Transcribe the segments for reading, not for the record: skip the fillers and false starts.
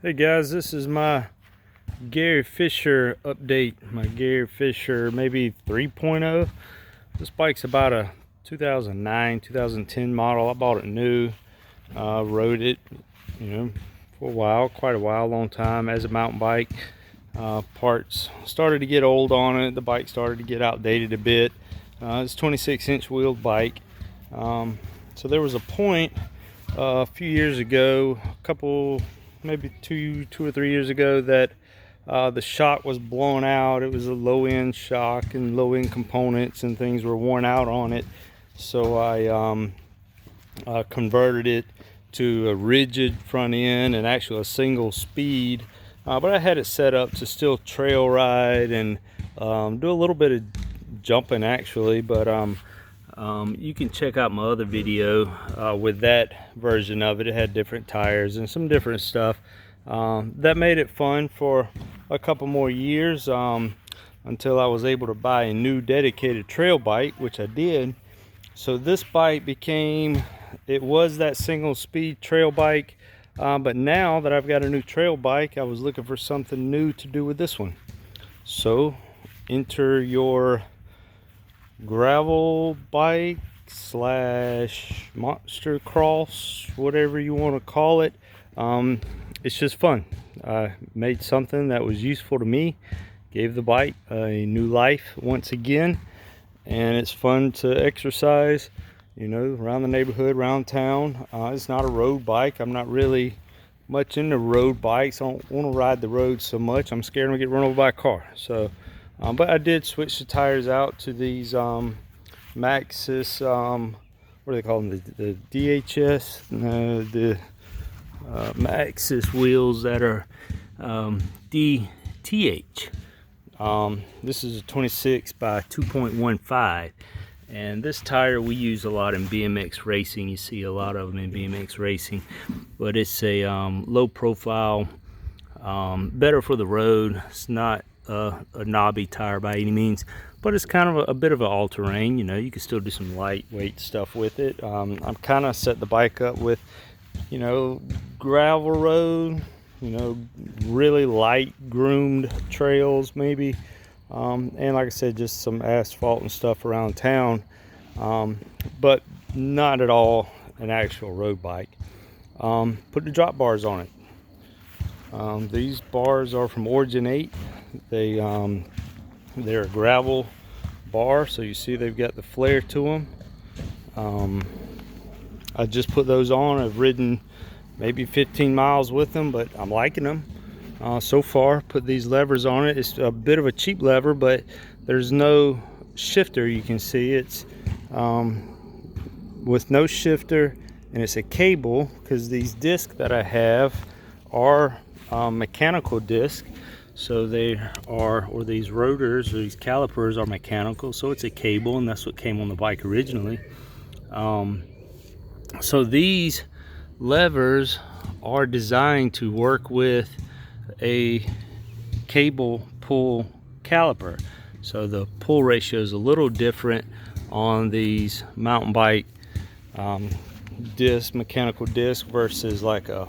Hey guys, this is my Gary Fisher update, my Gary Fisher maybe 3.0. This bike's about a 2009, 2010 model. I bought it new, rode it, for a while, quite a while, long time as a mountain bike. Parts started to get old on it. The bike started to get outdated a bit. It's a 26-inch wheeled bike. So there was a point a few years ago, maybe two or 3 years ago, that the shock was blown out. It was a low-end shock, and low-end components and things were worn out on it. So I converted it to a rigid front end and actually a single speed. But I had it set up to still trail ride and do a little bit of jumping actually. But you can check out my other video with that version of it. It had different tires and some different stuff. That made it fun for a couple more years until I was able to buy a new dedicated trail bike, which I did. So this bike it was that single speed trail bike, but now that I've got a new trail bike, I was looking for something new to do with this one. So enter your gravel bike slash monster cross, whatever you want to call it. It's just fun. I made something that was useful to me, gave the bike a new life once again, and it's fun to exercise, around the neighborhood, around town. It's not a road bike. I'm not really much into road bikes. I don't want to ride the road so much. I'm scared I'm gonna get run over by a car. So but I did switch the tires out to these Maxxis, what do they call them, the DHS, the Maxxis wheels that are DTH. This is a 26 by 2.15, and this tire we use a lot in BMX racing. You see a lot of them in BMX racing, but it's a low profile, better for the road. It's not a knobby tire by any means, but it's kind of a bit of an all-terrain. You can still do some lightweight stuff with it. I'm kind of set the bike up with gravel road, really light groomed trails maybe, and like I said, just some asphalt and stuff around town, but not at all an actual road bike. Put the drop bars on it. These bars are from Origin 8. They're a gravel bar, so you see they've got the flare to them. I just put those on. I've ridden maybe 15 miles with them, but I'm liking them so far. Put these levers on it. It's a bit of a cheap lever, but there's no shifter. You can see it's with no shifter, and it's a cable, because these discs that I have are mechanical disc. So they are, or these rotors or these calipers are mechanical, so it's a cable, and that's what came on the bike originally. So these levers are designed to work with a cable pull caliper. So the pull ratio is a little different on these mountain bike mechanical disc versus like a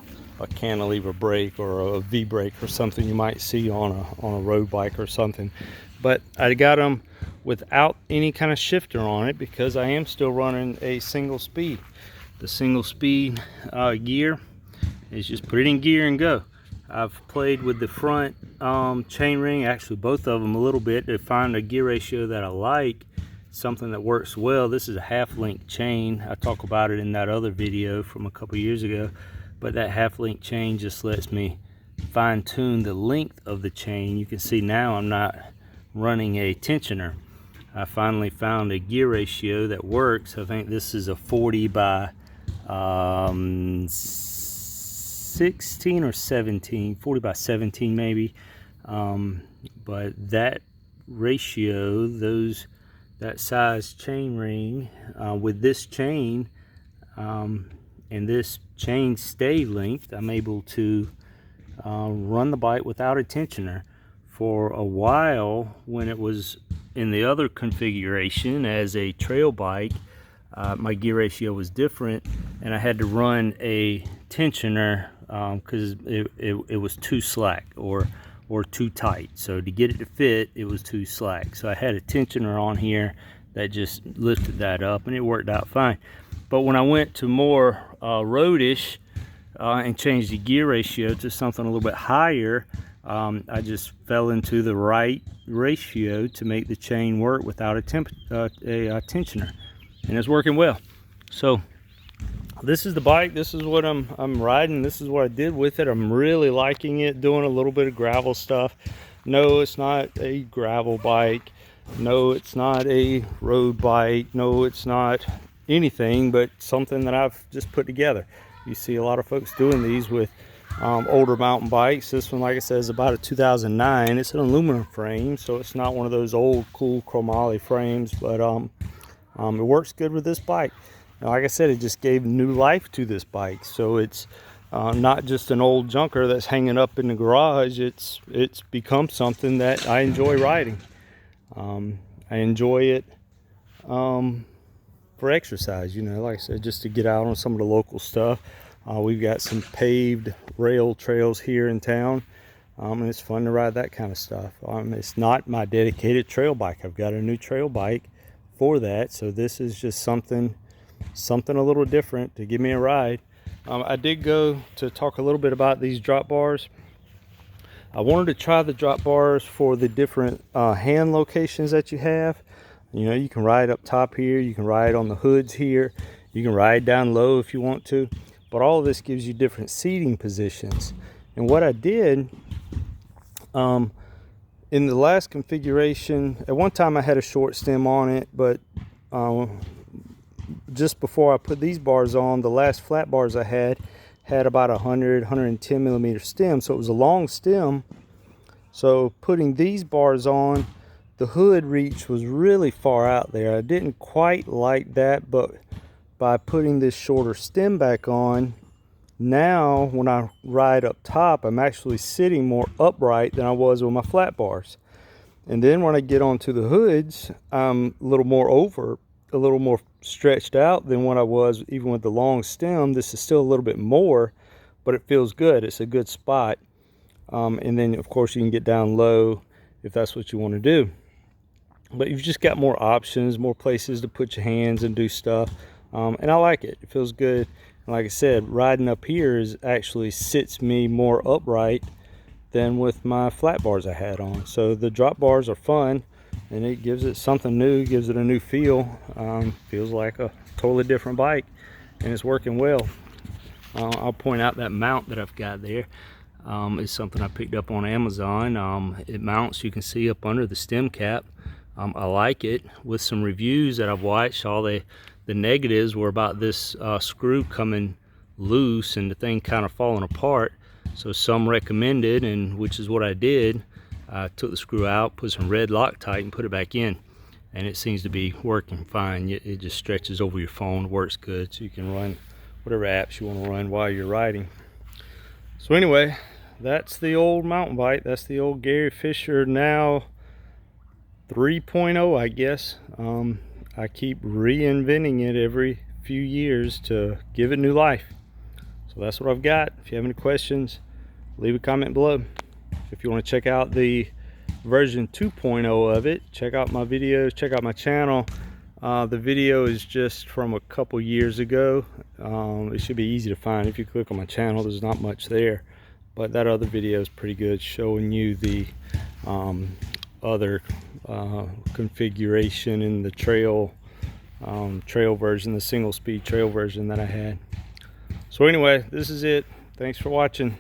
cantilever brake or a V brake or something you might see on a road bike or something. But I got them without any kind of shifter on it because I am still running a single speed. The single speed gear is just put it in gear and go. I've played with the front chain ring, actually both of them, a little bit to find a gear ratio that I like, something that works well. This is a half-link chain. I talk about it in that other video from a couple years ago, but that half-link chain just lets me fine-tune the length of the chain. You can see now I'm not running a tensioner. I finally found a gear ratio that works. I think this is a 40 by 16 or 17, 40 by 17 maybe, but that ratio, that size chain ring with this chain and this chain stay length, I'm able to run the bike without a tensioner. For a while, when it was in the other configuration as a trail bike, my gear ratio was different, and I had to run a tensioner because it was too slack or too tight. So to get it to fit, it was too slack. So I had a tensioner on here that just lifted that up, and it worked out fine. But when I went to more roadish and changed the gear ratio to something a little bit higher, I just fell into the right ratio to make the chain work without a tensioner, and it's working well. So this is the bike. This is what I'm riding. This is what I did with it. I'm really liking it, doing a little bit of gravel stuff. No, it's not a gravel bike. No, it's not a road bike. No, it's not anything but something that I've just put together. You see a lot of folks doing these with older mountain bikes. This one, like I said, is about a 2009. It's an aluminum frame, so it's not one of those old cool chromoly frames, but it works good with this bike. Now, like I said, it just gave new life to this bike. So it's not just an old junker that's hanging up in the garage. It's become something that I enjoy riding. I enjoy it for exercise, you know, like I said, just to get out on some of the local stuff. We've got some paved rail trails here in town, and it's fun to ride that kind of stuff. It's not my dedicated trail bike. I've got a new trail bike for that, so this is just something a little different to give me a ride. I did go to talk a little bit about these drop bars. I wanted to try the drop bars for the different hand locations that you have. You know, you can ride up top here, you can ride on the hoods here, you can ride down low if you want to, but all of this gives you different seating positions. And what I did in the last configuration, at one time I had a short stem on it, but just before I put these bars on, the last flat bars I had about 110 millimeter stem, so it was a long stem. So putting these bars on, the hood reach was really far out there. I didn't quite like that, but by putting this shorter stem back on, now when I ride up top, I'm actually sitting more upright than I was with my flat bars. And then when I get onto the hoods, I'm a little more stretched out than what I was even with the long stem. This is still a little bit more, but it feels good. It's a good spot. And then of course you can get down low if that's what you want to do. But you've just got more options, more places to put your hands and do stuff. And I like it. It feels good. And like I said, riding up here actually sits me more upright than with my flat bars I had on. So the drop bars are fun, and it gives it something new, gives it a new feel. Feels like a totally different bike, and it's working well. I'll point out that mount that I've got there. Is something I picked up on Amazon. It mounts, you can see, up under the stem cap. I like it. With some reviews that I've watched, all the negatives were about this screw coming loose and the thing kind of falling apart. So some recommended, and which is what I did. I took the screw out, put some red Loctite, and put it back in, and it seems to be working fine. It just stretches over your phone, works good, so you can run whatever apps you want to run while you're riding. So anyway, that's the old mountain bike. That's the old Gary Fisher, now 3.0, I guess. I keep reinventing it every few years to give it new life. So that's what I've got. If you have any questions, leave a comment below. If you want to check out the version 2.0 of it, check out my videos, check out my channel. The video is just from a couple years ago. It should be easy to find. If you click on my channel, there's not much there, but that other video is pretty good, showing you the other configuration in the trail version, the single speed trail version that I had. So anyway, this is it. Thanks for watching.